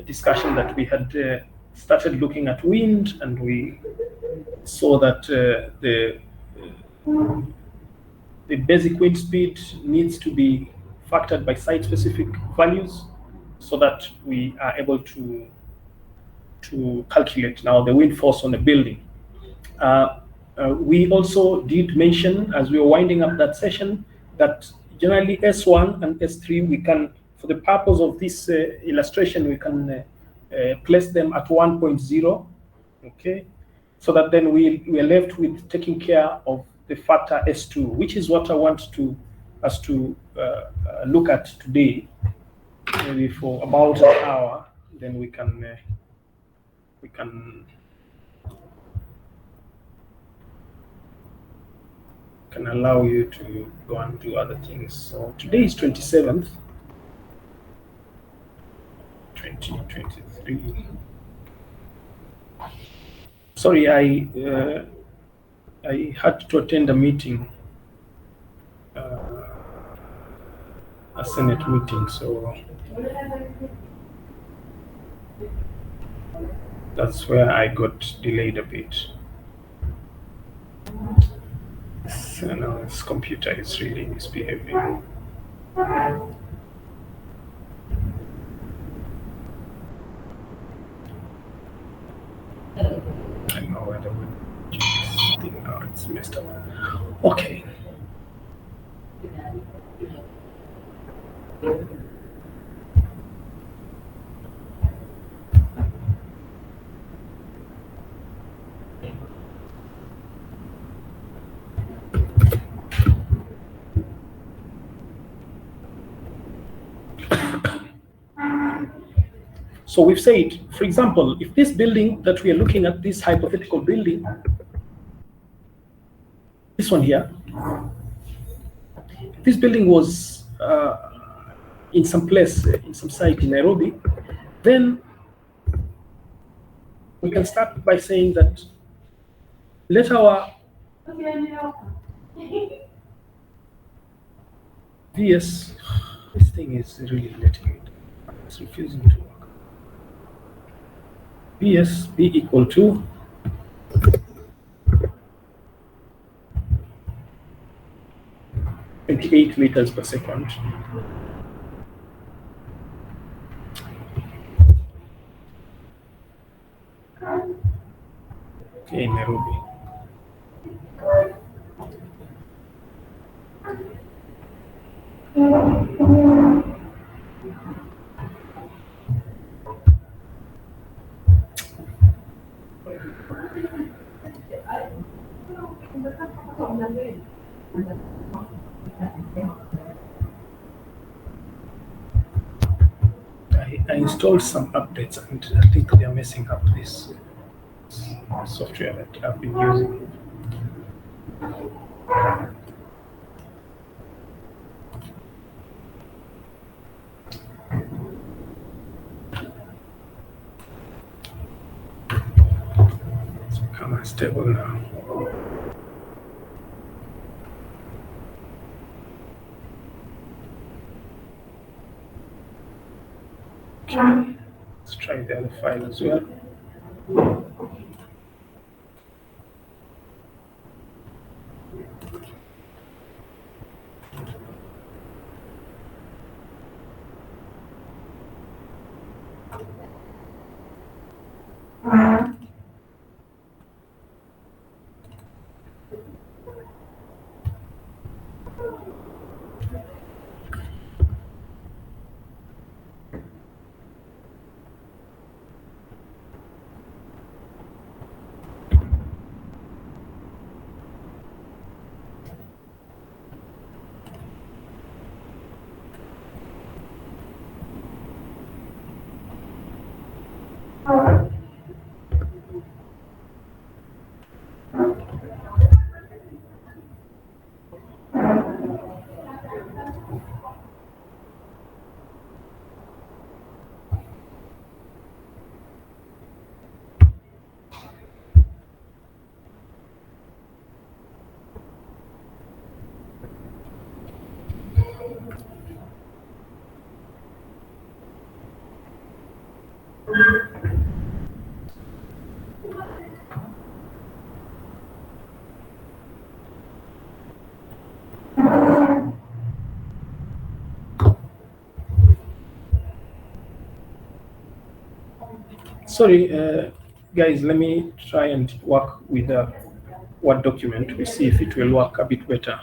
discussion that we had started looking at wind, and we saw that the basic wind speed needs to be factored by site-specific values so that we are able to calculate now the wind force on a building. We also did mention, as we were winding up that session, that generally S1 and S3, we can, for the purpose of this illustration, we can place them at 1.0, okay? So that then we are left with taking care of the factor S2, which is what I want us to look at today, maybe for about an hour. Then we can allow you to go and do other things. So today is 27th, 2023. Sorry, I had to attend a meeting, a Senate meeting, so that's where I got delayed a bit. So now this computer is really misbehaving. I don't know whether we do this thing now, it's messed up. Okay. So we've said, for example, if this building that we are looking at, this hypothetical building, this one here, if this building was in some place, in some site in Nairobi, then we can start by saying that let our VS, this thing is really letting it, it's refusing to work. VS be equal to 28 meters per second. Okay, in Nairobi. I installed some updates, and I think they are messing up this software that I've been using. It's become unstable now. Okay, let's try the other file as well. Sorry, guys, let me try and work with a Word document. We see if it will work a bit better.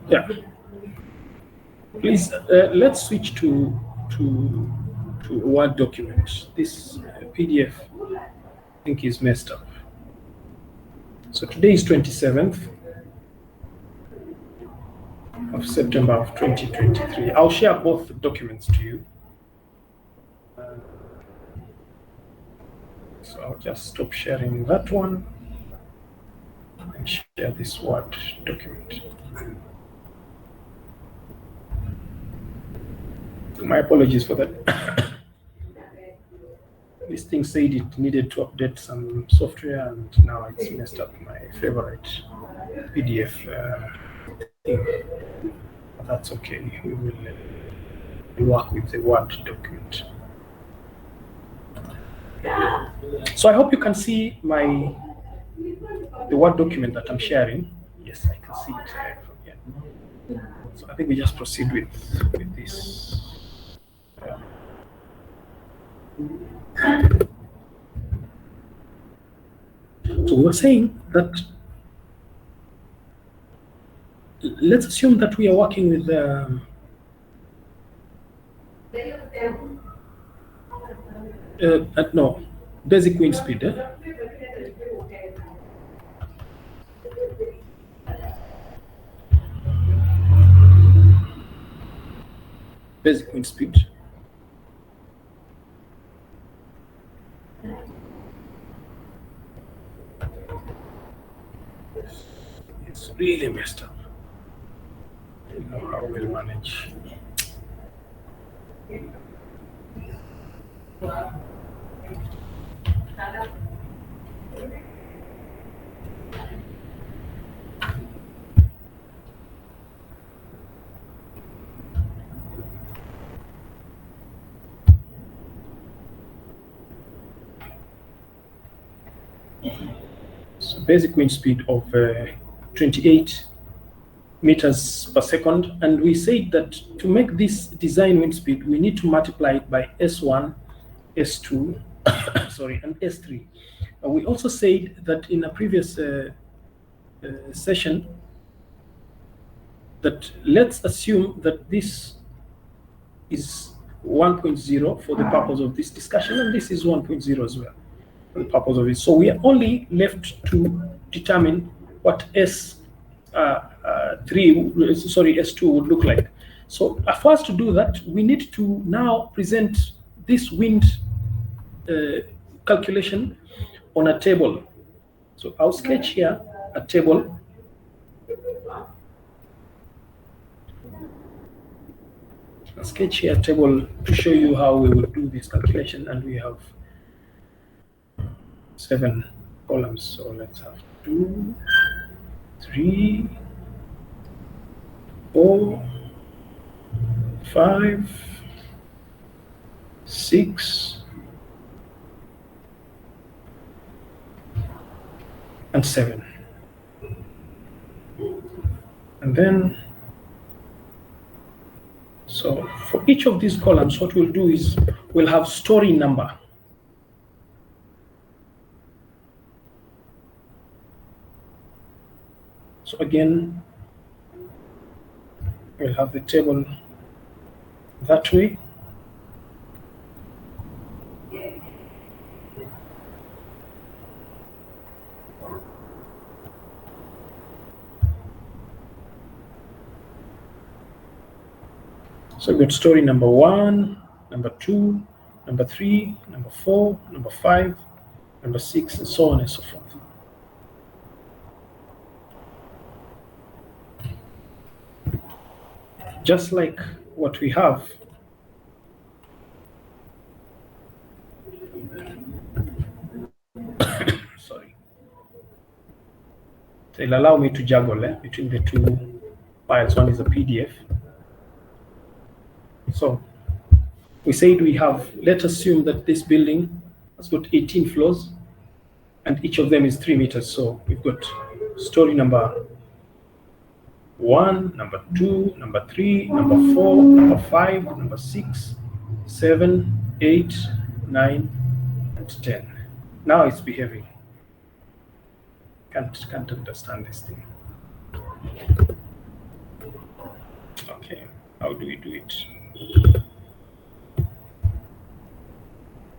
Yeah. Please, let's switch to a Word document. This PDF, I think, is messed up. So today is 27th of September of 2023. I'll share both documents to you. So I'll just stop sharing that one and share this Word document. My apologies for that. This thing said it needed to update some software, and now it's messed up my favorite PDF thing. But that's okay. We will work with the Word document. So I hope you can see the Word document that I'm sharing. Yes, I can see it from here. So I think we just proceed with this. So we're saying that let's assume that we are working with basic wind speed. Basic wind speed. It's really messed up. I don't know how we'll manage. So basic wind speed of 28 meters per second, and we said that to make this design wind speed, we need to multiply it by S1, S2, sorry, and S3. We also said that in a previous session that let's assume that this is 1.0 for the purpose of this discussion, and this is 1.0 as well for the purpose of it. So we are only left to determine what S2 would look like. So for us to do that, we need to now present this wind calculation on a table. So I'll sketch here a table. I'll sketch here a table to show you how we will do this calculation, and we have 7 columns. So let's have 2, 3, 4, 5, 6, and 7. And then, so for each of these columns, what we'll do is we'll have story number. So again, we'll have the table that way. So we've got story number 1, number 2, number 3, number 4, number 5, number 6, and so on and so forth. Just like what we have sorry, it'll allow me to juggle between the two files. One is a PDF. So we said we have, let's assume that this building has got 18 floors and each of them is 3 meters. So we've got story number 1, number 2, number 3, number 4, number 5, number 6, 7, 8, 9, and 10. Now it's behaving. Can't understand this thing. Okay, how do we do it?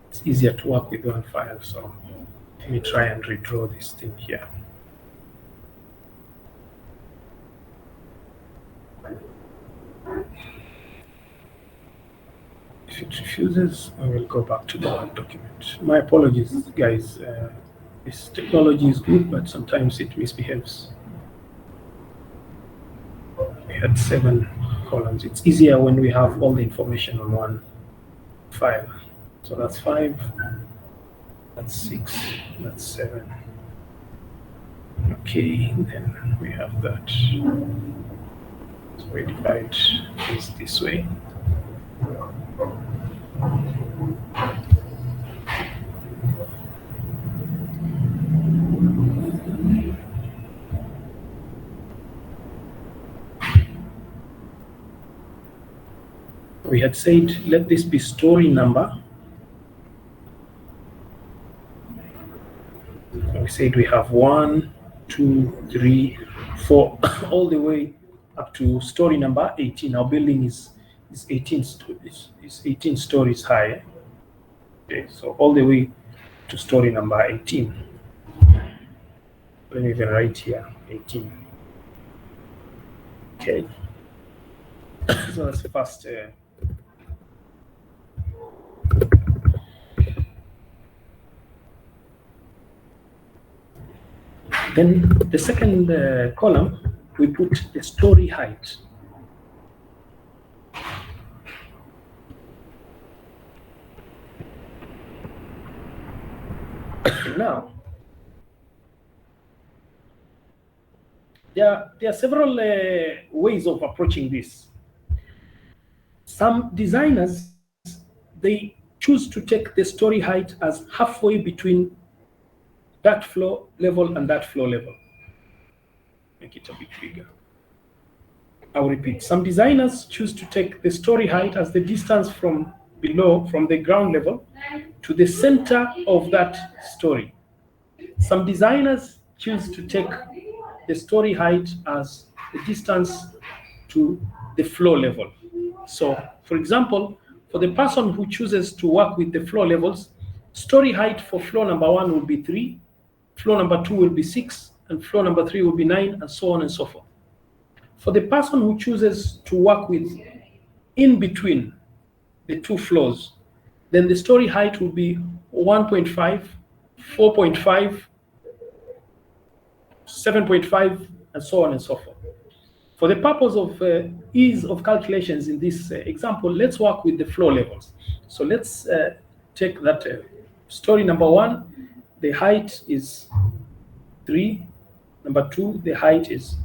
It's easier to work with one file, so let me try and redraw this thing here. If it refuses, I will go back to the Word document. My apologies, guys. This technology is good, but sometimes it misbehaves. We had 7 columns. It's easier when we have all the information on one file. So that's 5, that's 6, that's 7. Okay, then we have that. So we divide this way. We had said, let this be story number. We said we have 1, 2, 3, 4, all the way up to story number 18. Our building is 18 stories high. Okay, so all the way to story number 18. Let me even write here 18. Okay, so that's the first. Then the second column, we put the story height. Now, there are several ways of approaching this. Some designers, they choose to take the story height as halfway between that floor level and that floor level. Make it a bit bigger. I'll repeat. Some designers choose to take the story height as the distance from below, from the ground level, to the center of that story. Some designers choose to take the story height as the distance to the floor level. So, for example, for the person who chooses to work with the floor levels, story height for floor number 1 will be 3, floor number 2 will be 6, and floor number 3 will be 9, and so on and so forth. For the person who chooses to work with in between the 2 floors, then the story height will be 1.5, 4.5, 7.5, and so on and so forth. For the purpose of ease of calculations in this example, let's work with the floor levels. So let's take that story number 1, the height is 3, number 2, the height is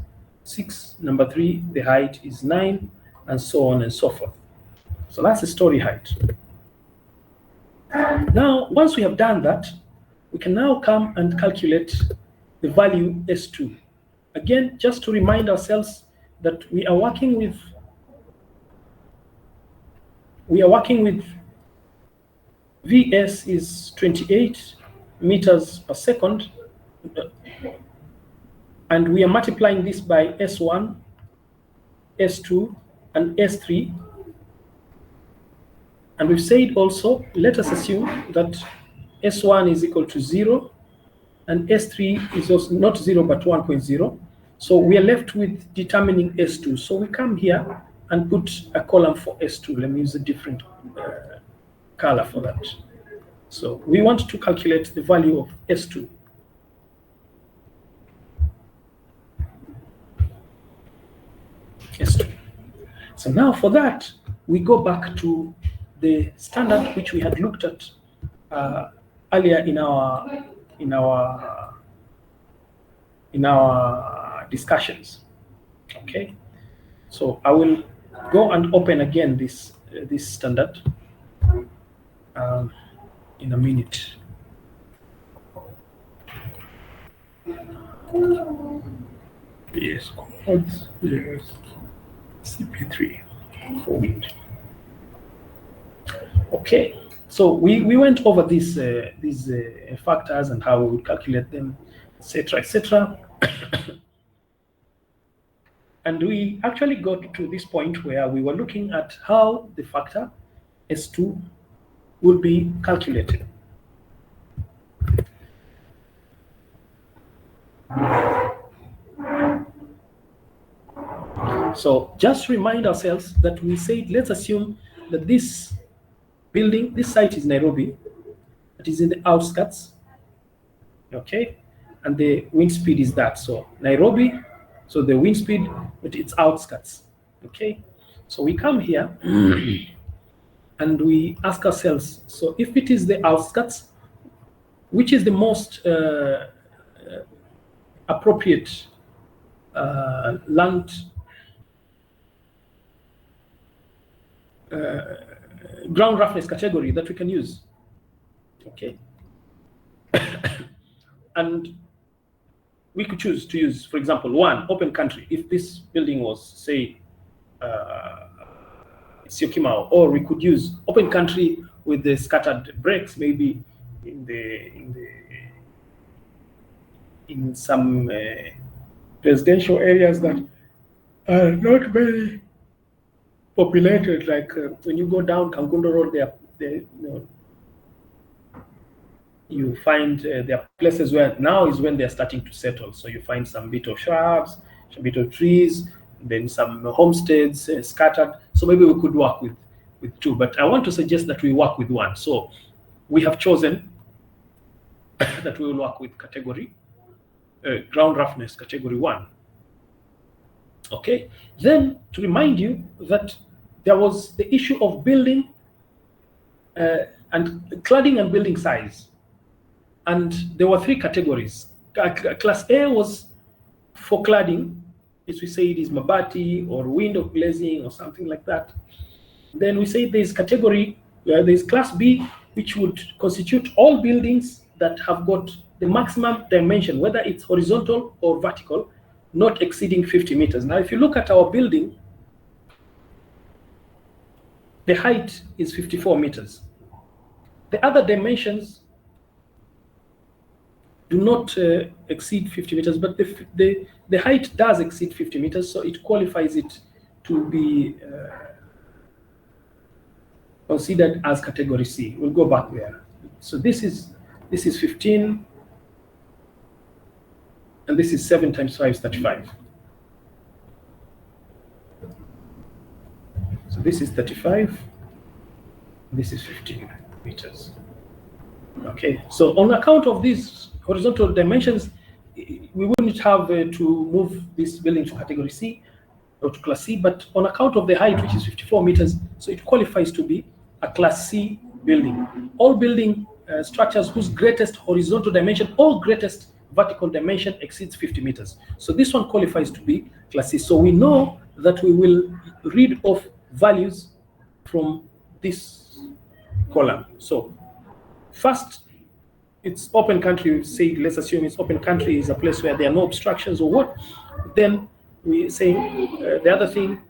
6, number 3, the height is 9, and so on and so forth. So that's the story height. Now, once we have done that, we can now come and calculate the value S2. Again, just to remind ourselves that we are working with VS is 28 meters per second, and we are multiplying this by S1, S2, and S3. And we've said also, let us assume that S1 is equal to 0, and S3 is also not 0 but 1.0. So we are left with determining S2. So we come here and put a column for S2. Let me use a different color for that. So we want to calculate the value of S2. S2. So now for that, we go back to the standard which we had looked at earlier in our discussions. Okay, so I will go and open again this standard in a minute. Yes, quads, yes, CP3 for wind. Okay, so we went over these factors and how we would calculate them, etc., etc. And we actually got to this point where we were looking at how the factor S2 will be calculated. So just remind ourselves that we said, let's assume that this building, this site is Nairobi, it is in the outskirts, okay? And the wind speed is that. So Nairobi, so the wind speed, but it's outskirts, okay? So we come here and we ask ourselves, so if it is the outskirts, which is the most appropriate land ground roughness category that we can use, okay? And we could choose to use, for example, 1, open country. If this building was, say, Syokimau, or we could use open country with the scattered breaks, maybe in some residential areas that are not very populated, like when you go down Kangundo Road, you find there are places where now is when they're starting to settle. So you find some bit of shrubs, some bit of trees, then some homesteads scattered. So maybe we could work with 2, but I want to suggest that we work with 1. So we have chosen that we will work with category, ground roughness category 1. Okay, then to remind you that there was the issue of building and cladding and building size. And there were 3 categories. Class A was for cladding, as we say it is mabati or window glazing or something like that. Then we say there's category, there's class B, which would constitute all buildings that have got the maximum dimension, whether it's horizontal or vertical, not exceeding 50 meters. Now, if you look at our building, the height is 54 meters. The other dimensions do not exceed 50 meters, but the height does exceed 50 meters, so it qualifies it to be considered as category C. We'll go back there. So this is 15, and this is 7 times 5 is 35. So this is 35, this is 15 meters. Okay, so on account of these horizontal dimensions, we wouldn't have to move this building to category C or to class C, but on account of the height, which is 54 meters, so it qualifies to be a class C building. All building structures whose greatest horizontal dimension or greatest vertical dimension exceeds 50 meters. So this one qualifies to be class C. So we know that we will read off values from this column. So first, it's open country. Say, let's assume it's open country is a place where there are no obstructions or what. Then we say the other thing,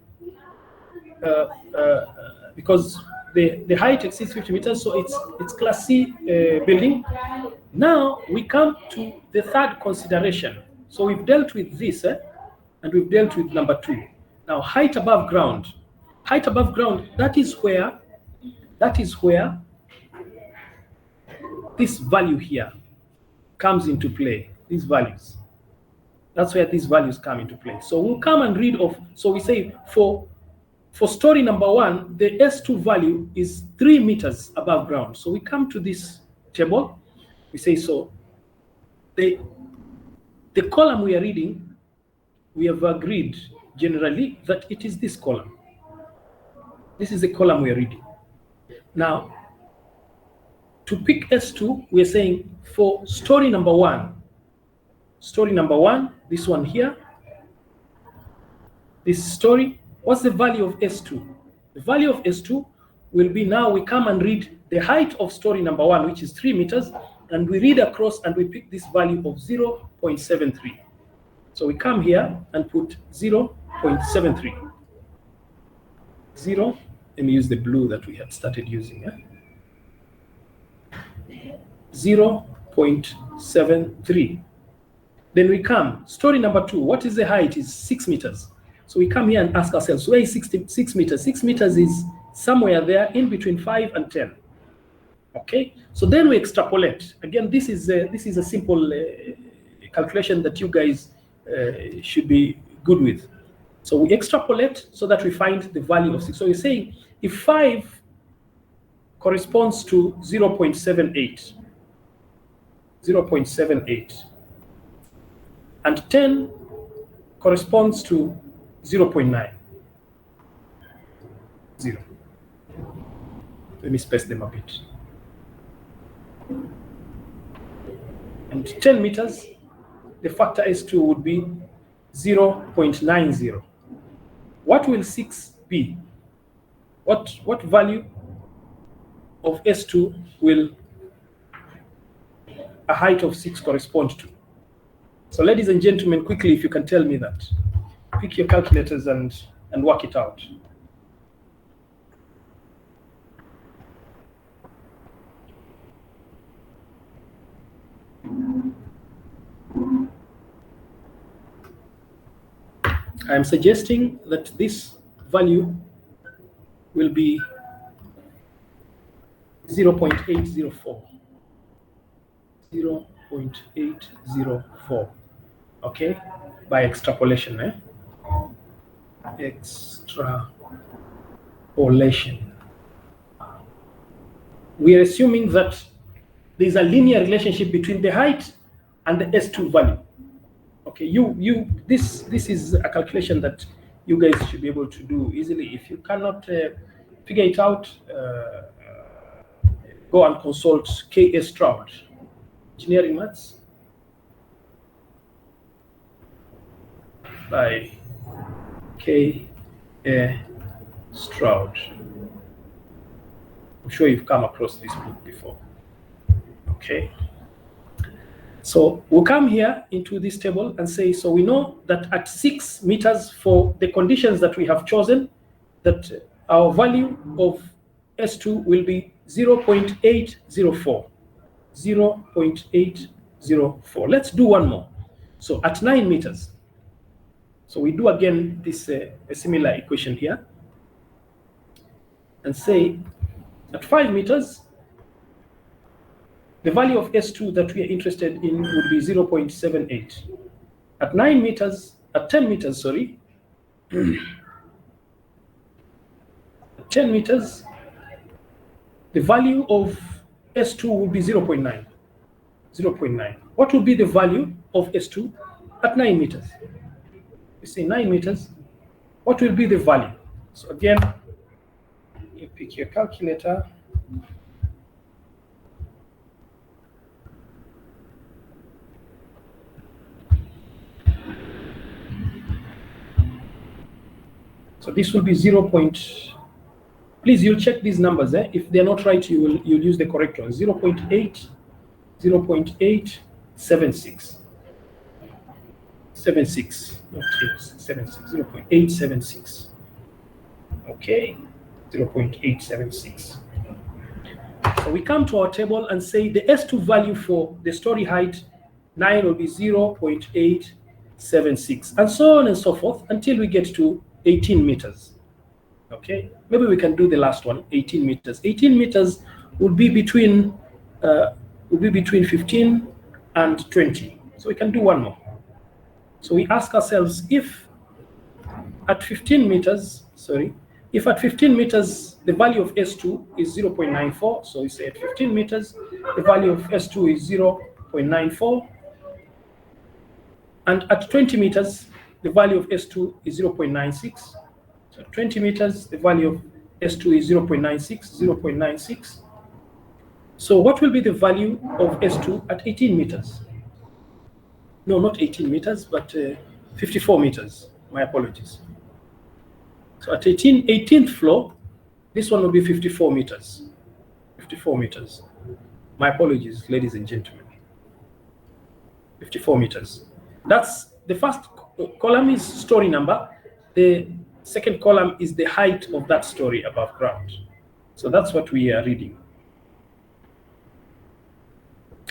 because the height exceeds 50 meters, so it's class C building. Now we come to the third consideration. So we've dealt with this, and we've dealt with number 2. Now height above ground. Height above ground, that is where this value here comes into play, these values. That's where these values come into play. So we'll come and read off. So we say for story number 1, the S2 value is 3 meters above ground. So we come to this table. We say, so the column we are reading, we have agreed generally that it is this column. This is the column we are reading. Now, to pick S2, we're saying for story number 1, this one here, this story, what's the value of S2? The value of S2 will be, now we come and read the height of story number 1, which is 3 meters, and we read across and we pick this value of 0.73. So we come here and put 0.73. 0, let me use the blue that we had started using. 0.73. Then we come, story number 2, what is the height? Is 6 meters. So we come here and ask ourselves, where is 6 meters? 6 meters is somewhere there in between 5 and 10. Okay, so then we extrapolate. Again, this is a simple calculation that you guys should be good with. So we extrapolate so that we find the value of 6. So we're saying if 5 corresponds to 0.78, 0.78, and 10 corresponds to 0.9, 0. Let me space them a bit. And 10 meters, the factor S2 would be 0.90. What will 6 be? What value of S2 will a height of 6 correspond to? So ladies and gentlemen, quickly, if you can tell me that. Pick your calculators and work it out. I'm suggesting that this value will be 0.804. 0.804. Okay, by extrapolation. Extrapolation. We are assuming that there is a linear relationship between the height and the S2 value. Okay, this is a calculation that you guys should be able to do easily. If you cannot figure it out, go and consult K.A. Stroud, Engineering Maths by K.A. Stroud. I'm sure you've come across this book before. Okay. So we'll come here into this table and say, so we know that at 6 meters for the conditions that we have chosen, that our value of S2 will be 0.804. 0.804. Let's do one more. So at 9 meters, so we do again this a similar equation here, and say at 5 meters, the value of S2 that we are interested in would be 0.78. At 9 meters, at 10 meters, sorry, at 10 meters, the value of S2 would be 0.9. 0.9. What would be the value of S2 at 9 meters? You say 9 meters, what will be the value? So again, you pick your calculator. So this will be 0. Please, you'll check these numbers. If they're not right, you'll use the correct one. 0.8, 0.876. 76, not 76, 0.876. Okay, 0.876. So we come to our table and say the S2 value for the story height 9 will be 0.876, and so on and so forth until we get to 18 meters. Okay, maybe we can do the last one, 18 meters. 18 meters would be between 15 and 20. So we can do one more. So we ask ourselves, if at 15 meters, if at 15 meters the value of S2 is 0.94, so we say at 15 meters the value of S2 is 0.94, and at 20 meters the value of S2 is 0.96. So 20 meters, the value of S2 is 0.96, 0.96. So what will be the value of S2 at 18 meters? No, not 18 meters, but 54 meters. My apologies. So at 18th floor, this one will be 54 meters. 54 meters. My apologies, ladies and gentlemen. 54 meters. That's the first column is story number. The second column is the height of that story above ground. So that's what we are reading.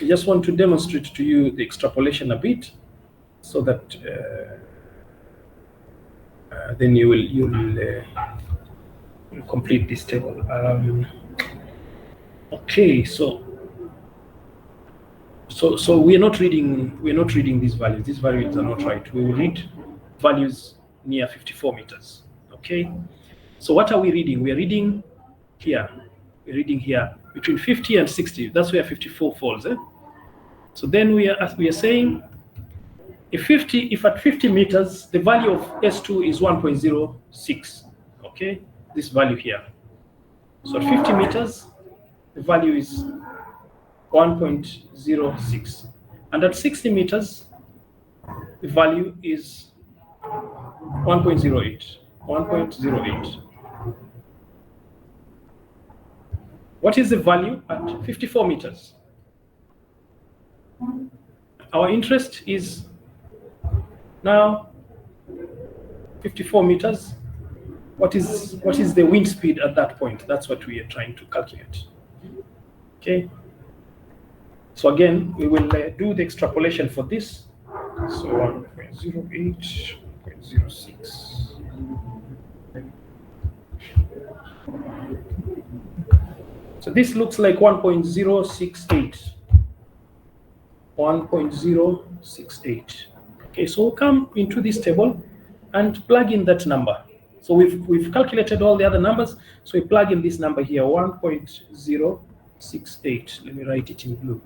I just want to demonstrate to you the extrapolation a bit, so that then you'll complete this table. Okay, so we're not reading these values. These values are not right. We will read values near 54 meters. Okay, so what are we reading? We are reading here. We're reading here between 50 and 60. That's where 54 falls. So then we are saying if at 50 meters the value of S2 is 1.06. Okay, this value here. So at 50 meters the value is 1.06, and at 60 meters the value is 1.08. What is the value at 54 meters? Our interest is now 54 meters. What is the wind speed at that point? That's what we are trying to calculate. Okay. So again, we will do the extrapolation for this. So 1.08, 1.06. So this looks like 1.068. 1.068. Okay, so we'll come into this table and plug in that number. So we've calculated all the other numbers. So we plug in this number here, 1.068. Let me write it in blue,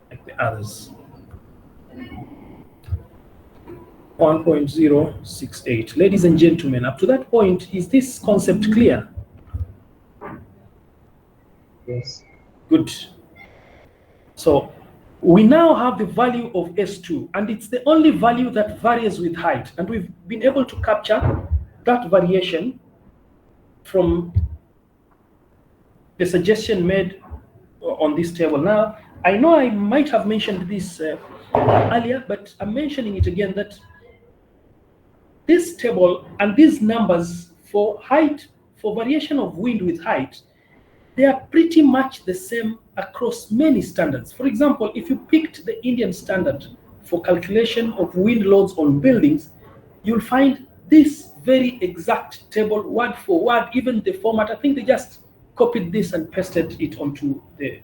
like the others. 1.068. Ladies and gentlemen, up to that point, is this concept clear? Yes. Good. So we now have the value of S2, and it's the only value that varies with height. And we've been able to capture that variation from the suggestion made on this table. Now, I know I might have mentioned this earlier, but I'm mentioning it again, that this table and these numbers for height, for variation of wind with height, they are pretty much the same across many standards. For example, if you picked the Indian standard for calculation of wind loads on buildings, you'll find this very exact table, word for word, even the format. I think they just copied this and pasted it onto the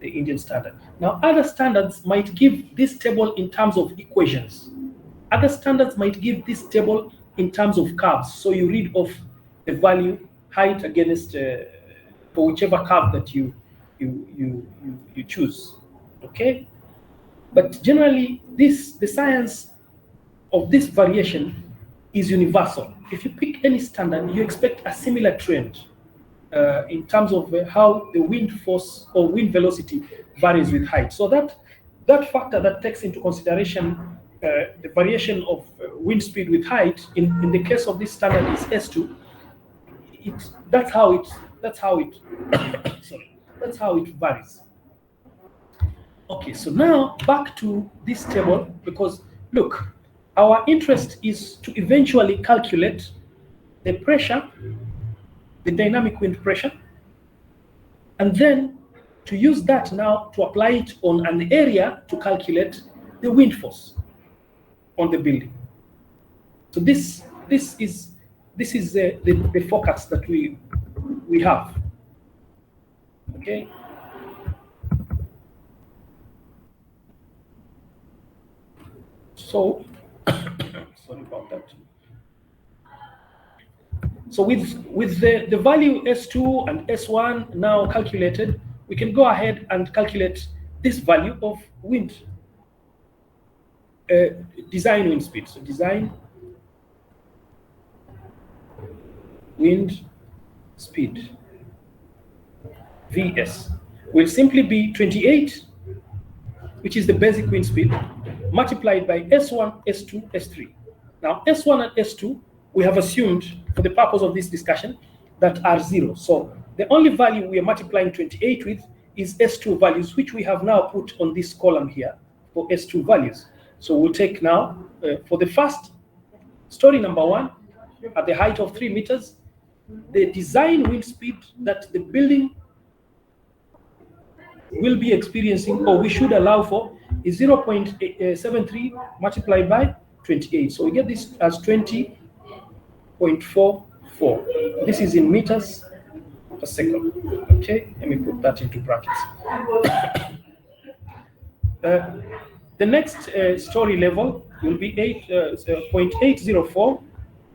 Indian standard. Now, other standards might give this table in terms of equations. Other standards might give this table in terms of curves. So you read off the value, height against for whichever curve that you choose. Okay, but generally, the science of this variation is universal. If you pick any standard, you expect a similar trend in terms of how the wind force or wind velocity varies with height. So that factor that takes into consideration the variation of wind speed with height in the case of this standard is S2. That's how it varies. Okay, so now back to this table, because look, our interest is to eventually calculate the pressure, the dynamic wind pressure, and then to use that now to apply it on an area to calculate the wind force on the building. So this is the focus that we have. Okay. So sorry about that. So with the value S2 and S1 now calculated, we can go ahead and calculate this value of wind, design wind speed. So design wind speed, Vs, will simply be 28, which is the basic wind speed, multiplied by S1, S2, S3. Now, S1 and S2, we have assumed, for the purpose of this discussion, that are 0. So the only value we are multiplying 28 with is S2 values, which we have now put on this column here for S2 values. So we'll take now, for the first story number 1, at the height of 3 meters, the design wind speed that the building will be experiencing, or we should allow for, is 0.73 multiplied by 28. So we get this as 20.44. This is in meters per second. Okay, let me put that into brackets. The next story level will be 0.804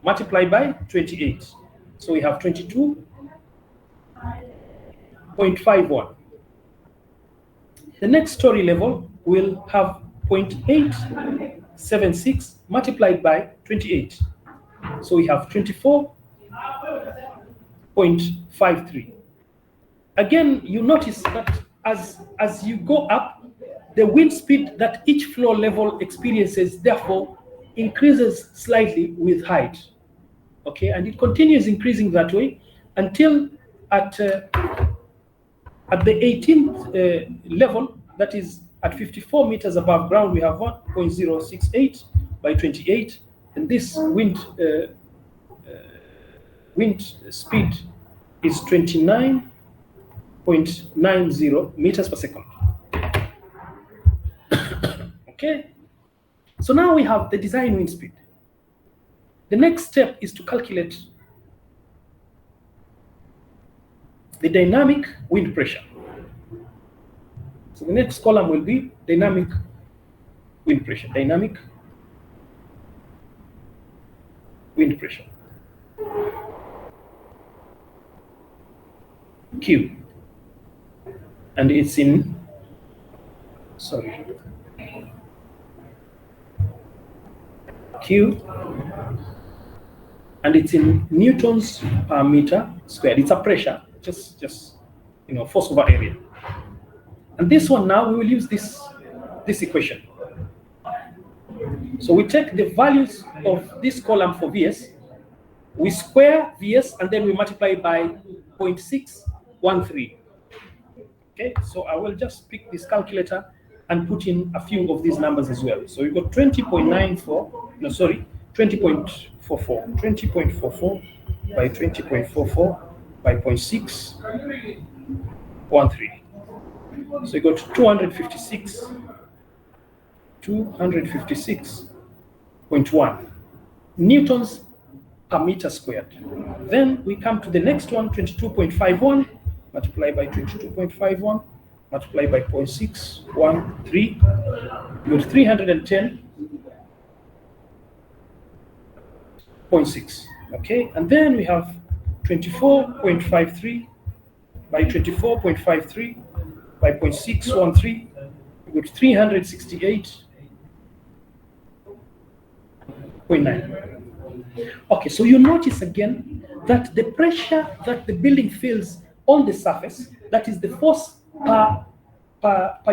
multiplied by 28. So we have 22.51. The next story level will have 0.876 multiplied by 28. So we have 24.53. Again, you notice that as you go up, the wind speed that each floor level experiences, therefore, increases slightly with height. Okay, and it continues increasing that way until at the 18th level, that is at 54 meters above ground, we have 1.068 by 28, and this wind speed is 29.90 meters per second. Okay, so now we have the design wind speed. The next step is to calculate the dynamic wind pressure. So the next column will be dynamic wind pressure. Dynamic wind pressure. Q. And it's in, Q, and it's in newtons per meter squared. It's a pressure, just force over area. And this one now, we will use this equation. So we take the values of this column for Vs, we square Vs, and then we multiply by 0.613. Okay, so I will just pick this calculator and put in a few of these numbers as well. So we got 20.44 by 20.44 by 0.613. So you got 256.1 newtons per meter squared. Then we come to the next one, 22.51 multiplied by 22.51 multiplied by 0.613, you got 310.6. Okay, and then we have 24.53 by 24.53 by 0.613, you got 368.9. Okay, so you notice again that the pressure that the building feels on the surface, that is the force per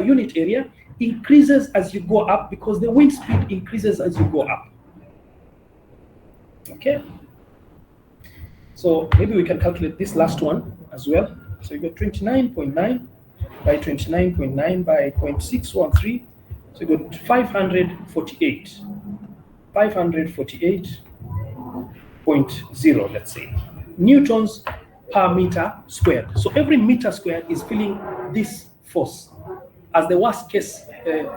unit area, increases as you go up because the wind speed increases as you go up. Okay, so maybe we can calculate this last one as well. So you got 29.9 by 29.9 by 0.613, so you got 548.0, let's say, newtons per meter squared. So every meter squared is feeling this force as the worst case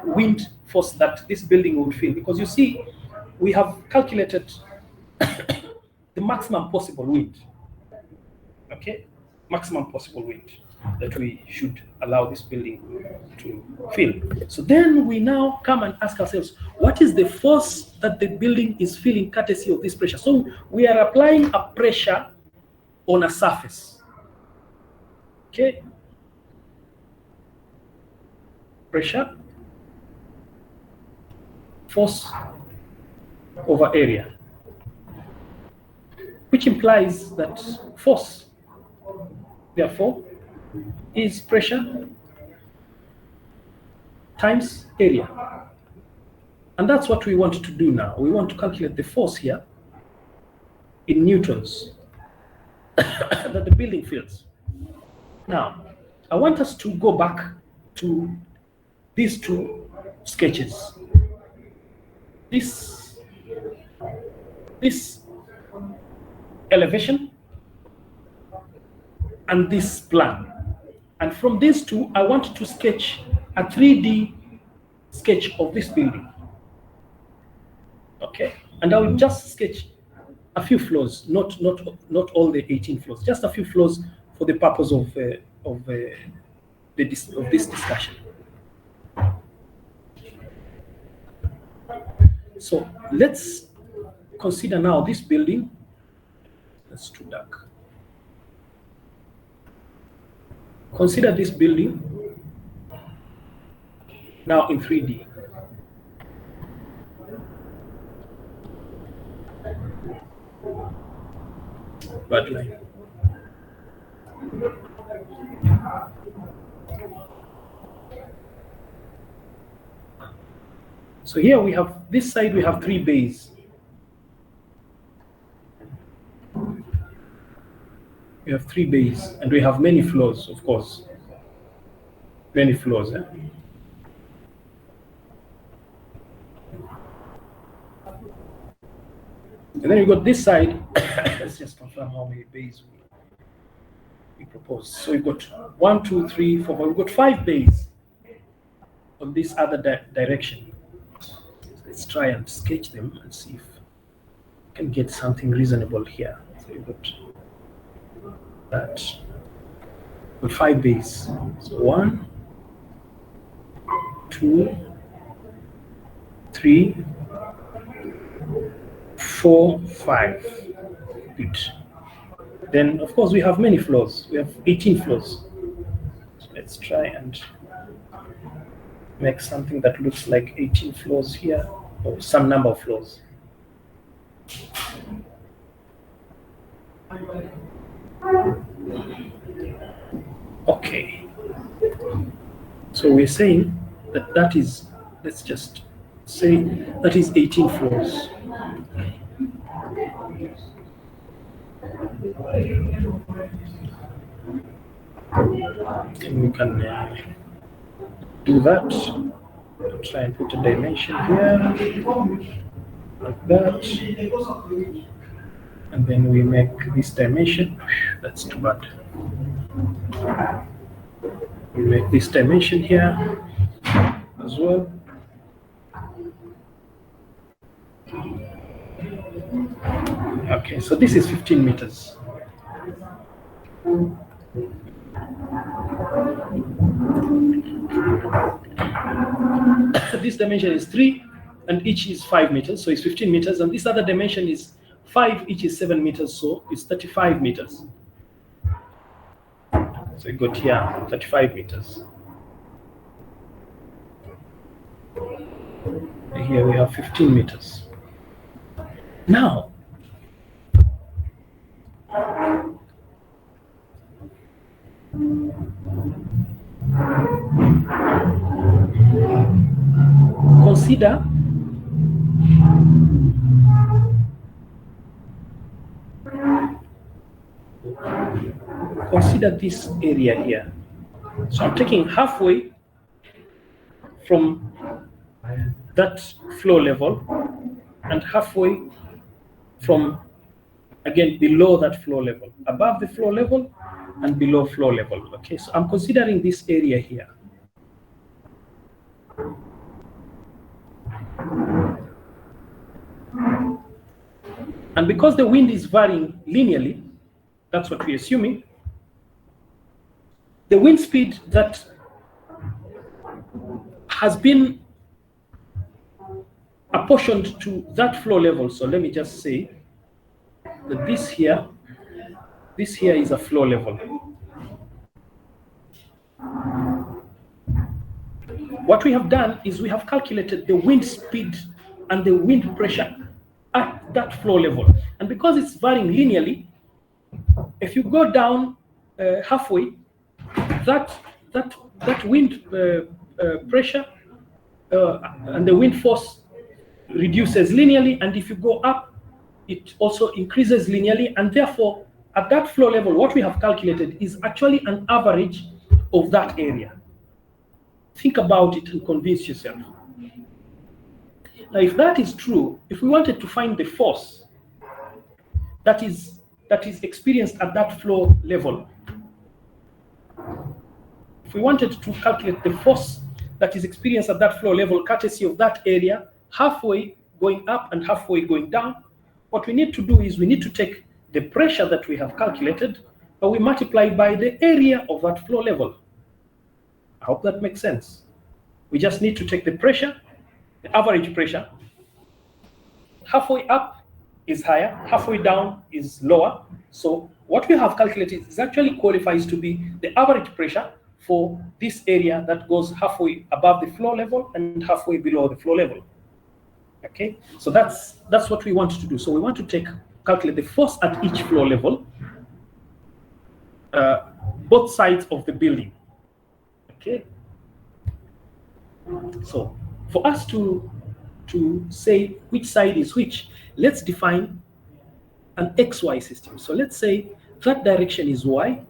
wind force that this building would feel, because you see we have calculated the maximum possible wind. Okay, maximum possible wind that we should allow this building to feel. So then we now come and ask ourselves, what is the force that the building is feeling courtesy of this pressure? So we are applying a pressure on a surface. Okay, pressure, force over area, which implies that force, therefore, is pressure times area. And that's what we want to do now. We want to calculate the force here in newtons that the building feels. Now, I want us to go back to these two sketches. this elevation and this plan. And from these two, I want to sketch a 3D sketch of this building. Okay, and I will just sketch a few floors, not all the 18 floors, just a few floors for the purpose of this discussion. So let's consider now this building. That's too dark. Consider this building now in 3D. Bad line. So here we have, this side we have 3 bays. We have 3 bays and we have many floors, of course. Many floors. Eh? And then you got this side. Let's just confirm how many bays we propose. So we've got 1, 2, 3, 4, 5. We've got 5 bays on this other direction. Let's try and sketch them and see if we can get something reasonable here. So we've got that. With 5 bays. So 1, 2, 3, 4, 5. Good. Then, of course, we have many floors. We have 18 floors. So let's try and make something that looks like 18 floors here, or some number of floors. Okay. So we're saying that is, let's just say that is 18 floors. And we can do that. I'll try and put a dimension here, like that. And then we make this dimension. That's too bad. We make this dimension here as well. Okay, so this is 15 meters. So this dimension is 3 and each is 5 meters, so it's 15 meters, and this other dimension is 5, each is 7 meters, so it's 35 meters. So you got here 35 meters. Here we have 15 meters. Now, consider this area here. So I'm taking halfway from that floor level and halfway from, again, below that floor level, above the floor level and below floor level. Okay, so I'm considering this area here. And because the wind is varying linearly, that's what we're assuming, the wind speed that has been apportioned to that floor level. So let me just say that this here is a floor level. What we have done is we have calculated the wind speed and the wind pressure at that floor level. And because it's varying linearly, if you go down halfway, that wind pressure and the wind force reduces linearly, and if you go up, it also increases linearly, and therefore at that floor level, what we have calculated is actually an average of that area. Think about it and convince yourself. Now, if that is true, if we wanted to find the force that is experienced at that floor level, if we wanted to calculate the force that is experienced at that floor level, courtesy of that area, halfway going up and halfway going down, what we need to do is we need to take the pressure that we have calculated, but we multiply by the area of that floor level. I hope that makes sense. We just need to take the pressure, the average pressure. Halfway up is higher, halfway down is lower. So what we have calculated is actually qualifies to be the average pressure for this area that goes halfway above the floor level and halfway below the floor level. Okay, so that's what we want to do. So we want to calculate the force at each floor level, both sides of the building. Okay, so for us to say which side is which, let's define an XY system. So let's say that direction is Y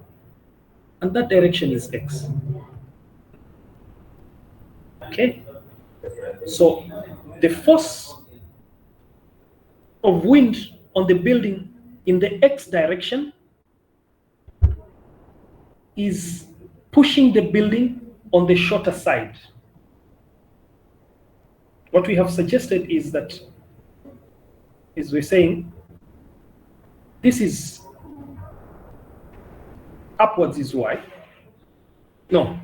and that direction is X. Okay, so the force of wind on the building in the X direction is pushing the building on the shorter side. What we have suggested is that, is we're saying this is upwards is Y. No.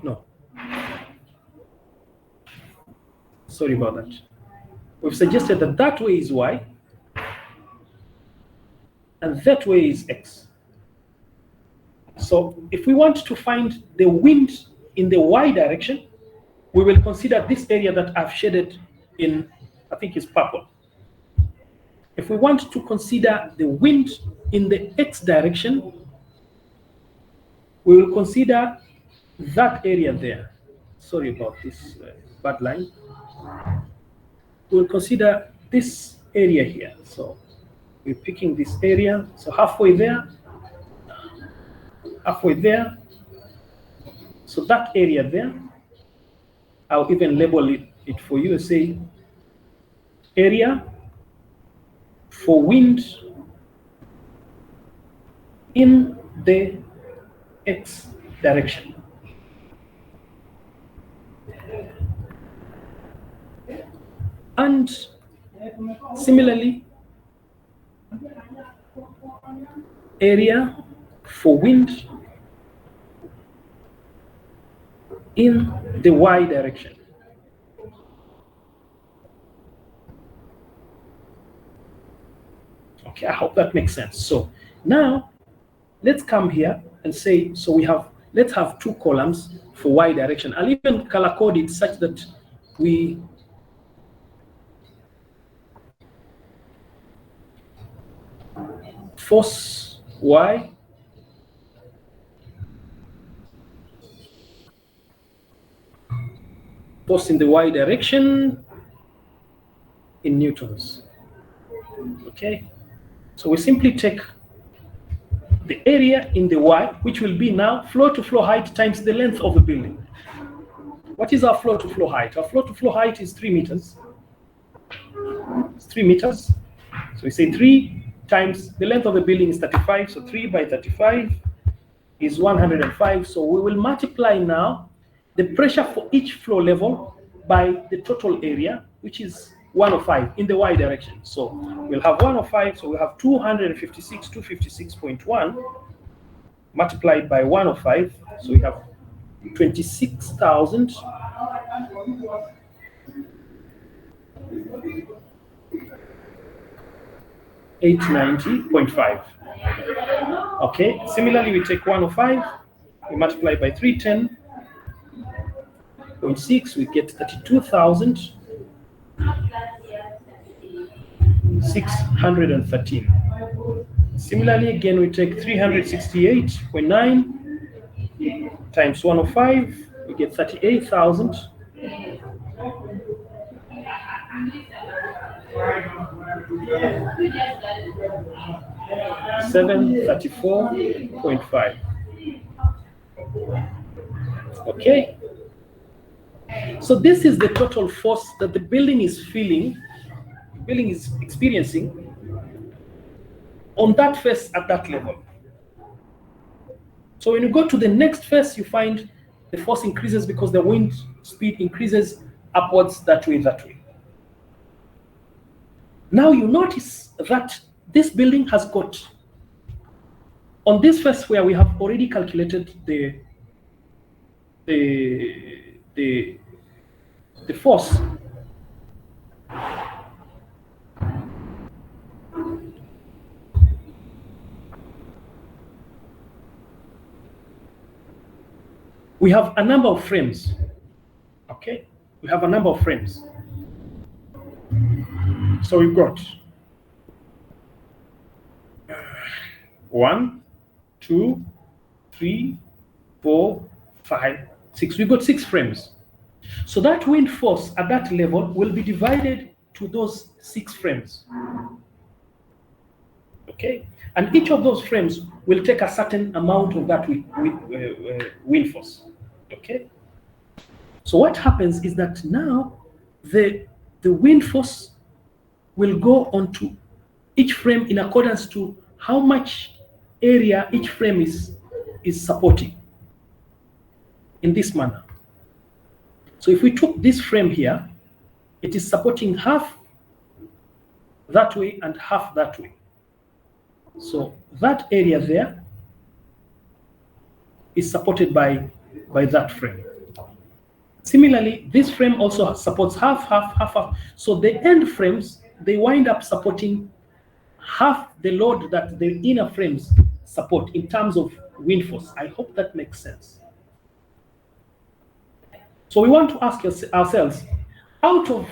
Sorry about that. We've suggested that that way is Y and that way is X. So if we want to find the wind in the Y direction, we will consider this area that I've shaded in, I think it's purple. If we want to consider the wind in the X direction, we will consider that area there. Sorry about this bad line. We'll consider this area here. So we're picking this area. So halfway there. So that area there, I'll even label it for you and say area for wind in the X direction. And similarly, area for wind in the Y direction. Okay, I hope that makes sense. So now let's come here and say, so let's have two columns for Y direction. I'll even color code it such that we force Y force in the Y direction in newtons. Okay, so we simply take the area in the Y, which will be now floor to floor height times the length of the building. What is our floor to floor height? Our floor to floor height is 3 meters. It's 3 meters. So we say 3 times the length of the building is 35. So 3 by 35 is 105. So we will multiply now the pressure for each floor level by the total area, which is 105 in the Y direction. So we'll have 105. So we have 256.1 multiplied by 105. So we have 26,000 890.5. Okay, similarly we take 105, we multiply by 310.6, we get 32,613. Similarly, again we take 368.9 times 105, we get 38,000. 734.5. Okay, so this is the total force that the building is feeling building is experiencing on that phase at that level. So when you go to the next phase, you find the force increases because the wind speed increases upwards that way. Now you notice that this building has got, on this phase where we have already calculated the force, we have a number of frames. Okay, we have a number of frames. So we've got 1, 2, 3, 4, 5, 6. We've got 6 frames. So that wind force at that level will be divided to those 6 frames. Okay, and each of those frames will take a certain amount of that wind force. Okay, so what happens is that now the wind force will go onto each frame in accordance to how much area each frame is supporting in this manner. So if we took this frame here, it is supporting half that way and half that way. So that area there is supported by that frame. Similarly, this frame also supports half. So the end frames, they wind up supporting half the load that the inner frames support in terms of wind force. I hope that makes sense. So we want to ask ourselves, out of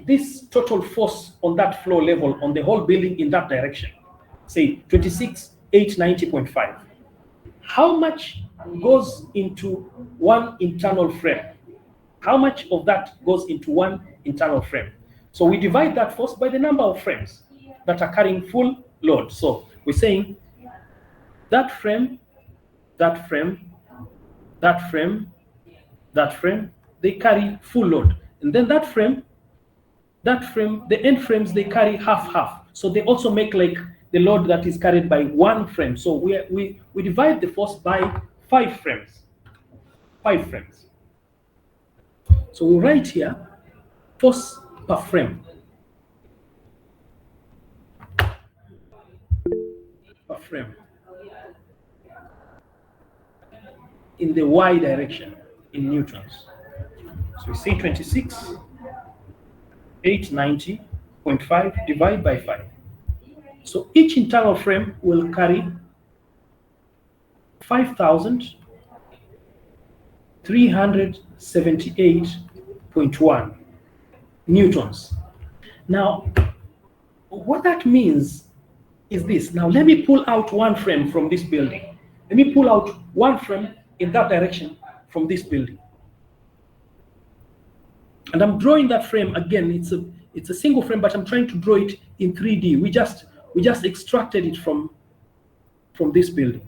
this total force on that floor level on the whole building in that direction, say 26,890.5, how much goes into one internal frame? How much of that goes into one internal frame? So we divide that force by the number of frames that are carrying full load. So we're saying that frame, that frame, that frame, that frame, they carry full load. And then that frame, the end frames, they carry half. So they also make like the load that is carried by one frame. So we divide the force by 5 frames. 5 frames. So we write here force per frame. Per frame. In the y direction in newtons. So we say 26,890.5 divided by 5. So each internal frame will carry 5,378.1 newtons. Now, what that means is this. Now, let me pull out one frame from this building. Let me pull out one frame in that direction from this building. And I'm drawing that frame again. It's a single frame, but I'm trying to draw it in 3D. We just extracted it from this building.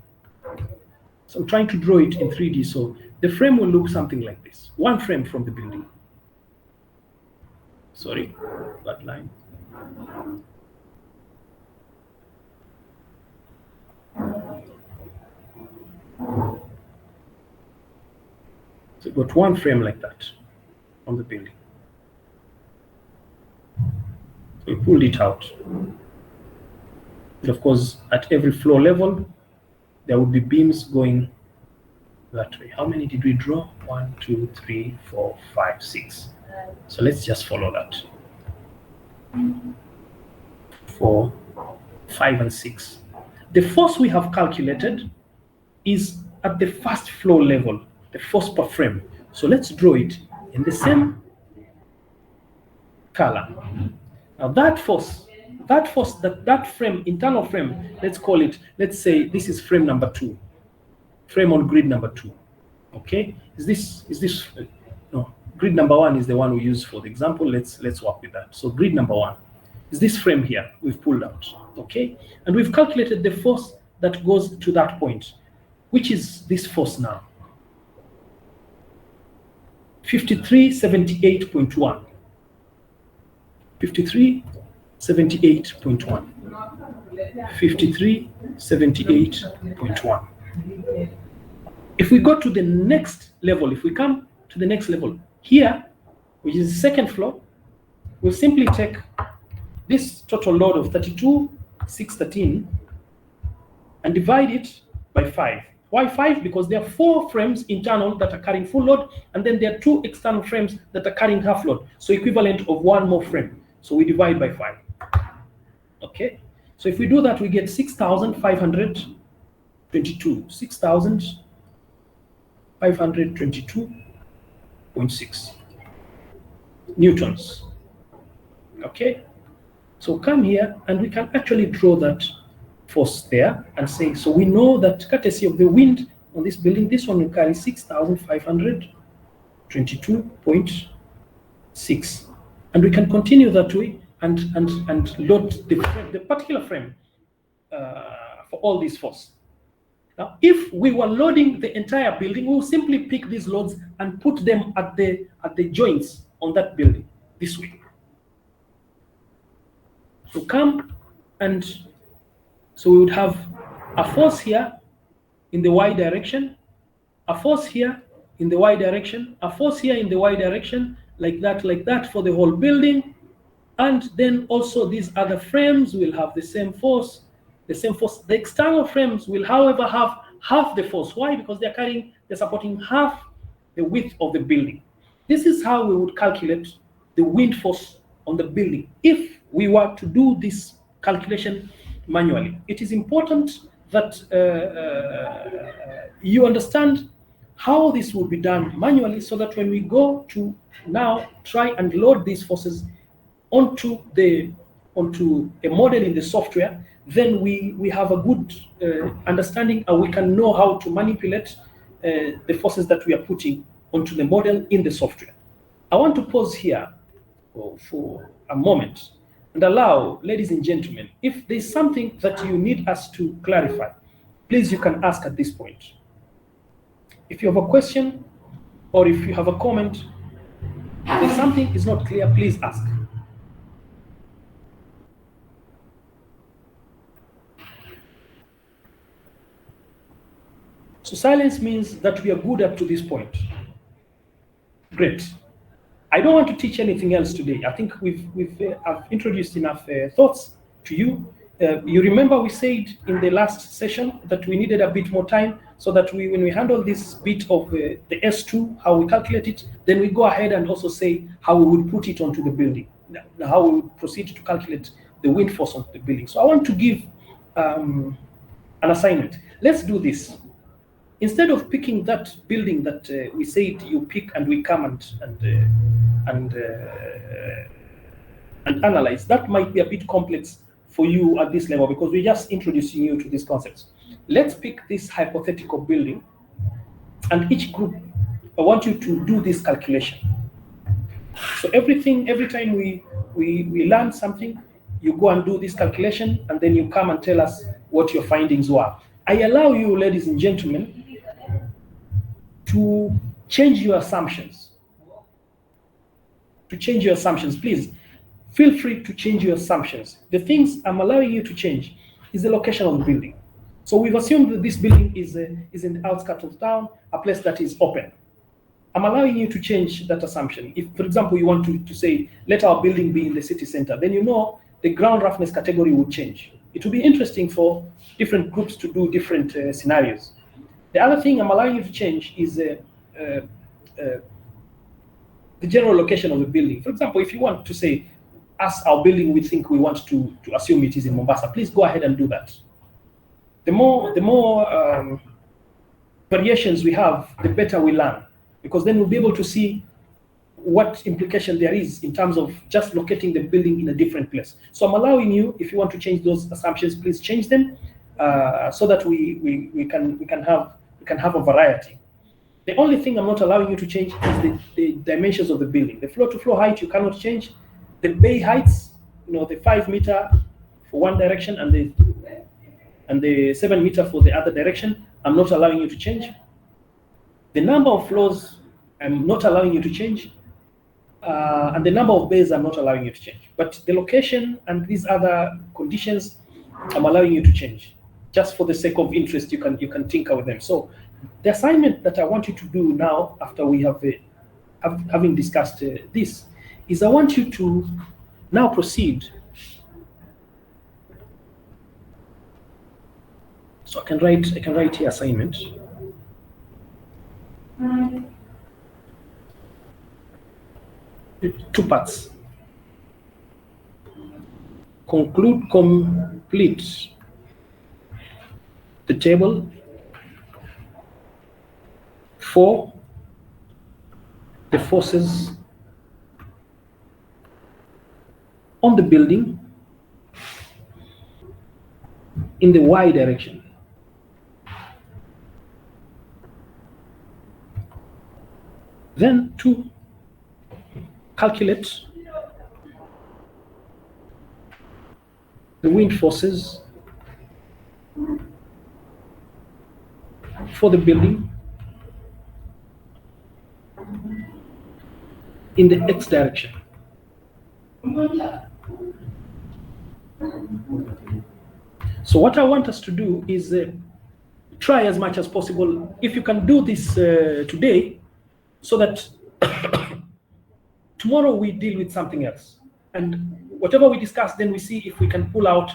So I'm trying to draw it in 3D. So the frame will look something like this. One frame from the building. Sorry, that line. So we've got one frame like that on the building. So we pulled it out. And of course, at every floor level, there would be beams going that way. How many did we draw? 1, 2, 3, 4, 5, 6. So let's just follow that. 4, 5, and 6. The force we have calculated is at the first floor level, the force per frame. So let's draw it in the same color. Now that force, that frame, internal frame, let's say this is frame number 2, frame on grid number 2. Okay, no, grid number 1 is the one we use for the example. Let's work with that. So grid number 1 is this frame here we've pulled out. Okay, and we've calculated the force that goes to that point, which is this force now, 5378.1. 53 78.1. 53, 78.1. If we go to the next level, if we come to the next level here, which is the second floor, we'll simply take this total load of 32,613 and divide it by 5. Why 5? Because there are 4 frames internal that are carrying full load, and then there are 2 external frames that are carrying half load, so equivalent of 1 more frame. So we divide by 5. Okay, so if we do that, we get 6,522. 6,522.6 newtons. Okay, so come here and we can actually draw that force there and say, so we know that courtesy of the wind on this building, this one will carry 6,522.6, and we can continue that way and load the particular frame for all this force. Now, if we were loading the entire building, we'll simply pick these loads and put them at the joints on that building this way. So come and so we would have a force here in the y direction, a force here in the y direction, a force here in the y direction, like that for the whole building. And then also these other frames will have the same force. The external frames will, however, have half the force. Why? Because they're supporting half the width of the building. This is how we would calculate the wind force on the building if we were to do this calculation manually. It is important that you understand how this will be done manually, so that when we go to now try and load these forces onto a model in the software, then we have a good understanding, and we can know how to manipulate the forces that we are putting onto the model in the software. I want to pause here for a moment and allow, ladies and gentlemen, if there's something that you need us to clarify, please, you can ask at this point. If you have a question or if you have a comment, if there's something is not clear, please ask. So silence means that we are good up to this point. Great. I don't want to teach anything else today. I think I've introduced enough thoughts to you. You remember we said in the last session that we needed a bit more time, so that when we handle this bit of the S2, how we calculate it, then we go ahead and also say how we would put it onto the building, how we would proceed to calculate the wind force on the building. So I want to give an assignment. Let's do this. Instead of picking that building that we said you pick and we come and analyze, that might be a bit complex for you at this level, because we're just introducing you to these concepts. Let's pick this hypothetical building, and each group, I want you to do this calculation. So every time we learn something, you go and do this calculation, and then you come and tell us what your findings were. I allow you, ladies and gentlemen, to change your assumptions. Please feel free to change your assumptions. The things I'm allowing you to change is the location of the building. So we've assumed that this building is in the outskirts of town, a place that is open. I'm allowing you to change that assumption. If, for example, you want to say, let our building be in the city center, then you know the ground roughness category would change. It will be interesting for different groups to do different scenarios. The other thing I'm allowing you to change is the general location of the building. For example, if you want to say, as our building, we think we want to assume it is in Mombasa, please go ahead and do that. The more variations we have, the better we learn, because then we'll be able to see what implication there is in terms of just locating the building in a different place. So I'm allowing you, if you want to change those assumptions, please change them so that we can have a variety. The only thing I'm not allowing you to change is the dimensions of the building. The floor-to-floor height you cannot change. The bay heights, the 5 meter for one direction and the 7 meter for the other direction, I'm not allowing you to change. The number of floors, I'm not allowing you to change. and the number of bays I'm not allowing you to change. But the location and these other conditions, I'm allowing you to change. Just for the sake of interest, you can tinker with them. So the assignment that I want you to do now, after we have having discussed this, is I want you to now proceed. So I can write here assignment. Two parts. Complete the table for the forces on the building in the Y direction. Then to calculate the wind forces for the building in the X direction. So what I want us to do is try as much as possible, if you can do this today, so that tomorrow we deal with something else. And whatever we discuss, then we see if we can pull out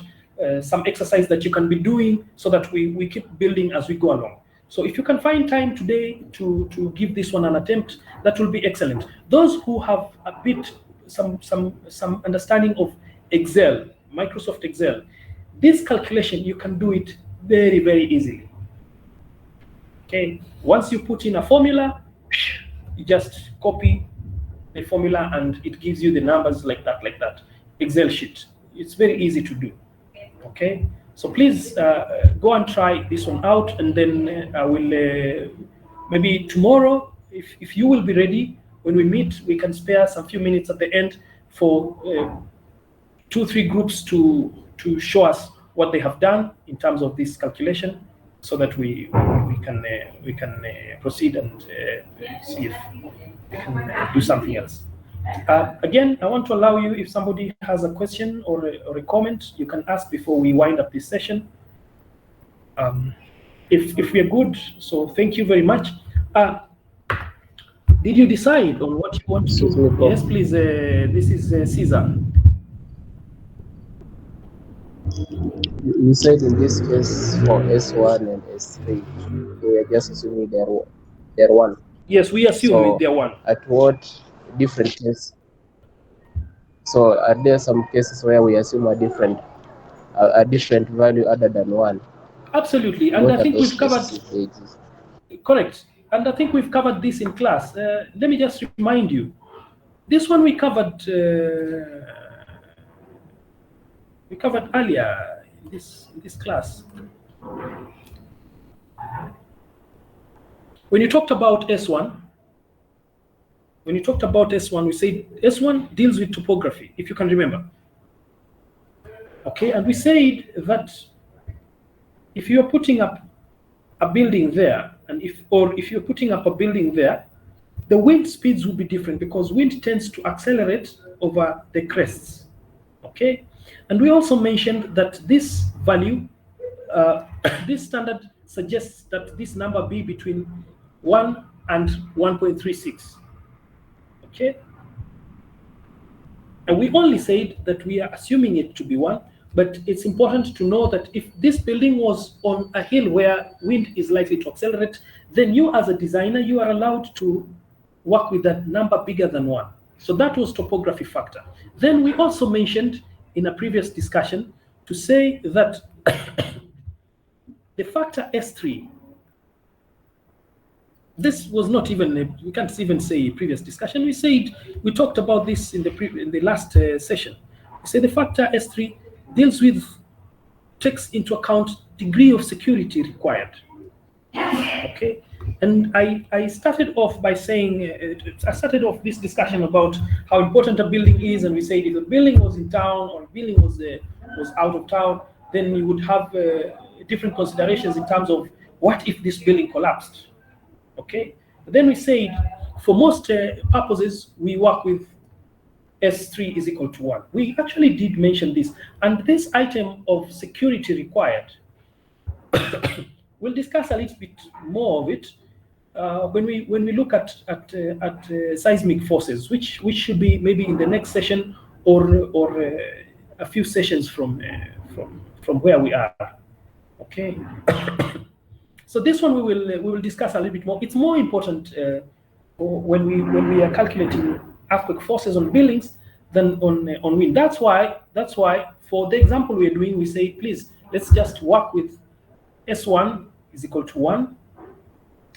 some exercise that you can be doing so that we keep building as we go along. So if you can find time today to give this one an attempt, that will be excellent. Those who have a bit, some understanding of Excel, Microsoft Excel, this calculation, you can do it very, very easily. Okay, once you put in a formula, you just copy the formula and it gives you the numbers like that. Excel sheet. It's very easy to do. Okay, so please go and try this one out, and then I will maybe tomorrow, if you will be ready, when we meet, we can spare some few minutes at the end for 2-3 groups to show us what they have done in terms of this calculation, so that we can proceed and see if we can do something else. Again, I want to allow you, if somebody has a question or a comment, you can ask before we wind up this session. If we are good, so thank you very much. Did you decide on what you want to do? Yes, please. This is Caesar. You said in this case for S1 and S3, we are just assuming they're one. Yes, we assume they're one. At what different cases? So are there some cases where we assume a different value other than one? Absolutely, and I think we've covered. Correct, and I think we've covered this in class. Let me just remind you, this one we covered. We covered earlier in this class. When you talked about S1, we said S1 deals with topography, if you can remember. Okay, and we said that if you are putting up a building there, and if you're putting up a building there, the wind speeds will be different because wind tends to accelerate over the crests. Okay, and we also mentioned that this value, this standard suggests that this number be between 1 and 1.36. Okay, and we only said that we are assuming it to be 1, but it's important to know that if this building was on a hill where wind is likely to accelerate, then you as a designer, you are allowed to work with that number bigger than 1. So that was topography factor. Then we also mentioned in a previous discussion to say that the factor S3, this was not even, we can't even say previous discussion. We talked about this in the last session. We say the factor S3 takes into account degree of security required. Okay, and I started off by saying, I started off this discussion about how important a building is, and we said if a building was in town or a building was out of town, then you would have different considerations in terms of what if this building collapsed. Okay, but then we said for most purposes we work with S3 is equal to 1. We actually did mention this. And this item of security required, we'll discuss a little bit more of it when we look at seismic forces, which should be maybe in the next session or a few sessions from where we are. Okay. So this one we will discuss a little bit more. It's more important when we are calculating earthquake forces on buildings than on wind. That's why for the example we are doing, we say, please, let's just work with S1 is equal to 1,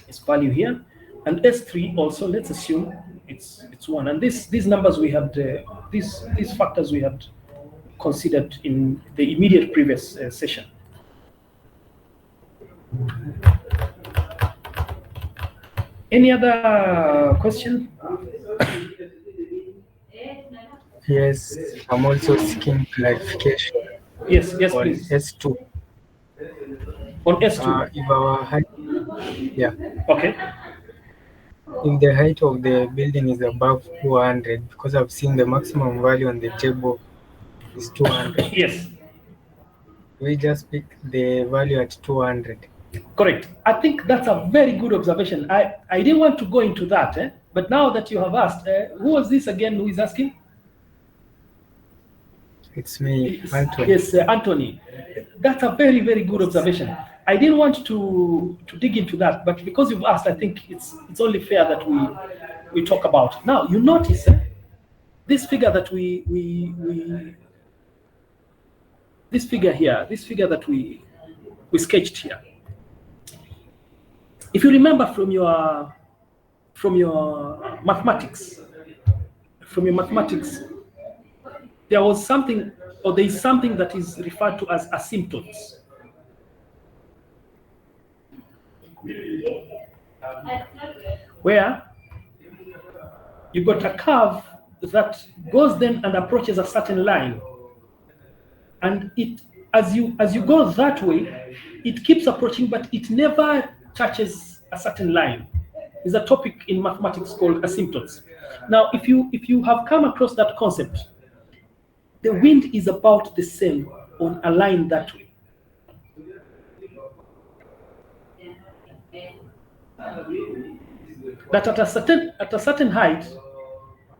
its value here, and S3 also, let's assume it's 1. And these numbers we had, these factors we had considered in the immediate previous session. Any other question? Yes, I'm also seeking clarification. Yes, on please. S2. On S2. If our height, yeah, Okay. if the height of the building is above 200, because I've seen the maximum value on the table is 200. Yes. We just pick the value at 200. Correct. I think that's a very good observation. I didn't want to go into that, but now that you have asked, who was this again who is asking? It's me, Anthony. Yes, Anthony. That's a very, very good observation. I didn't want to dig into that, but because you've asked, I think it's only fair that we talk about it. Now, you notice this figure that this figure that we sketched here. If you remember from your mathematics, there was something, or there is something that is referred to as asymptotes. Where you got a curve that goes then and approaches a certain line, and it as you go that way, it keeps approaching, but it never touches a certain line. There's a topic in mathematics called asymptotes. Now, if you have come across that concept, the wind is about the same on a line that way. That at a certain height,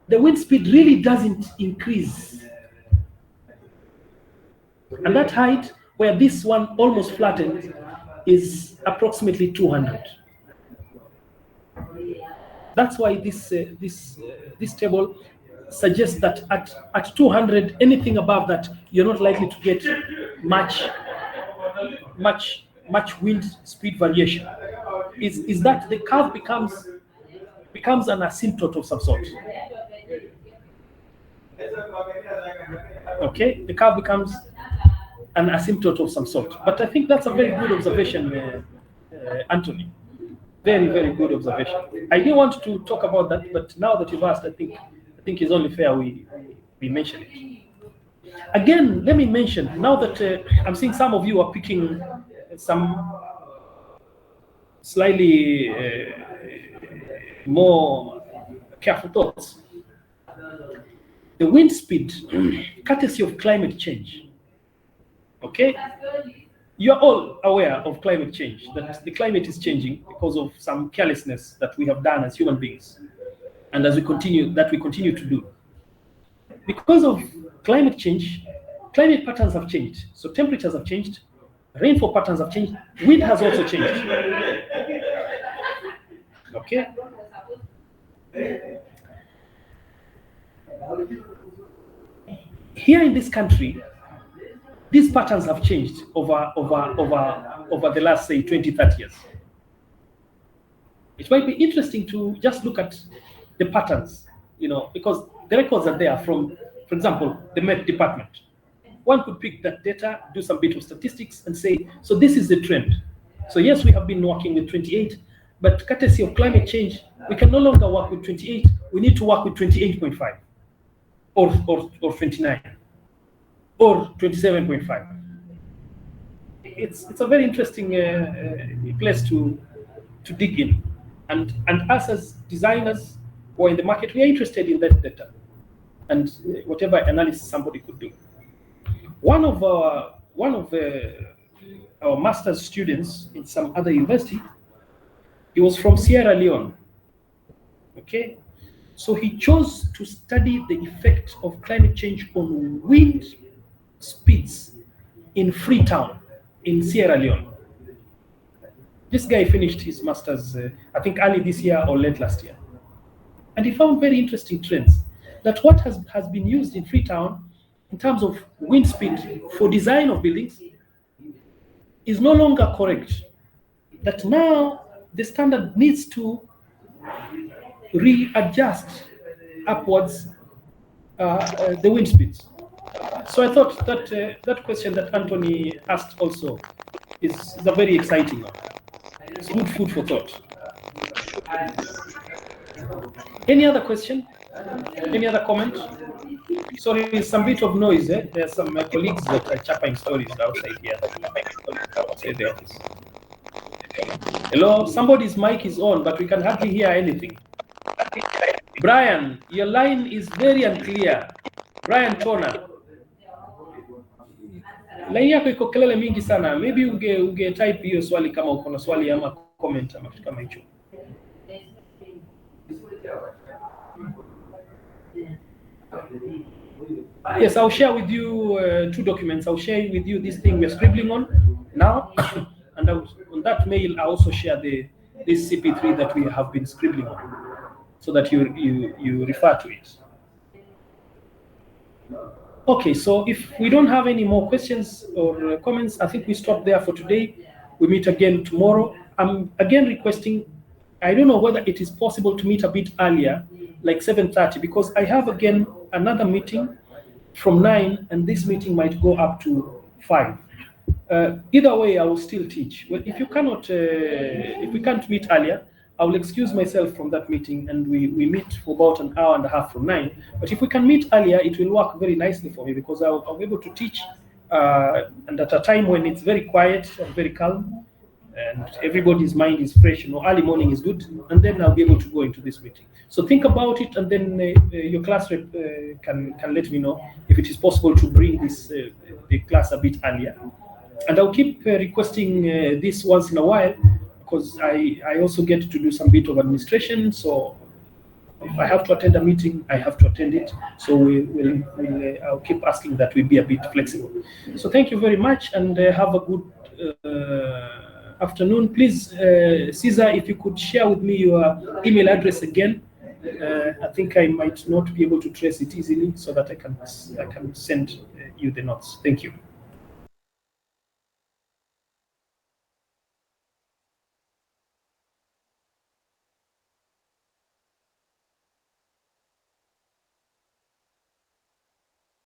the wind speed really doesn't increase. And that height, where this one almost flattened, is approximately 200. That's why this table suggests that at 200, anything above that, you're not likely to get much wind speed variation. Is that the curve becomes an asymptote of some sort. Okay, the curve becomes an asymptote of some sort. But I think that's a very good observation, Anthony. Very, very good observation. I didn't want to talk about that, but now that you've asked, I think it's only fair we mention it. Again, let me mention, now that I'm seeing some of you are picking some slightly more careful thoughts. The wind speed, courtesy of climate change. Okay? You're all aware of climate change, that the climate is changing because of some carelessness that we have done as human beings, and as we continue to do. Because of climate change, climate patterns have changed. So temperatures have changed, rainfall patterns have changed, wind has also changed. Okay? Here in this country, these patterns have changed over the last, say, 20, 30 years. It might be interesting to just look at the patterns, because the records are there from, for example, the Met Department. One could pick that data, do some bit of statistics, and say, so this is the trend. So yes, we have been working with 28, but courtesy of climate change, we can no longer work with 28. We need to work with 28.5 or 29 or 27.5. It's a very interesting place to dig in. And us as designers who are in the market, we are interested in that data. and whatever analysis somebody could do. One of our master's students in some other university, he was from Sierra Leone. Okay, so he chose to study the effect of climate change on wind speeds in Freetown in Sierra Leone. This guy finished his master's, I think early this year or late last year. And he found very interesting trends, that what has been used in Freetown in terms of wind speed for design of buildings is no longer correct. That now the standard needs to readjust upwards the wind speeds. So I thought that that question that Anthony asked also is a very exciting one. It's good food for thought. Any other question? Any other comment? Sorry, there's some bit of noise. There are some colleagues that are chapping stories outside here. Outside the office. Hello, somebody's mic is on, but we can hardly hear anything. Brian, your line is very unclear. Brian Tona. Line yako iko kelele mingi sana. Maybe unge type hiyo swali kama uko na swali ama comment ama kitu kama hicho. Yes, I'll share with you 2 documents. I'll share with you this thing we're scribbling on now, and on that mail I also share this CP3 that we have been scribbling on, so that you refer to it. Okay, so if we don't have any more questions or comments, I think we stop there for today. We meet again tomorrow. I'm again requesting, I don't know whether it is possible to meet a bit earlier, like 7:30, because I have again another meeting from 9, and this meeting might go up to 5. Either way, I will still teach. Well, if you cannot, if we can't meet earlier, I will excuse myself from that meeting, and we meet for about an hour and a half from 9. But if we can meet earlier, it will work very nicely for me, because I'll be able to teach, and at a time when it's very quiet and very calm, and everybody's mind is fresh. Early morning is good, and then I'll be able to go into this meeting. So think about it, and then your class rep can let me know if it is possible to bring this the class a bit earlier. And I'll keep requesting this once in a while, because I also get to do some bit of administration. So if I have to attend a meeting, I have to attend it. So I'll keep asking that we be a bit flexible. So thank you very much, and have a good afternoon. Please, Caesar, if you could share with me your email address again. I think I might not be able to trace it easily, so that I can send you the notes. Thank you.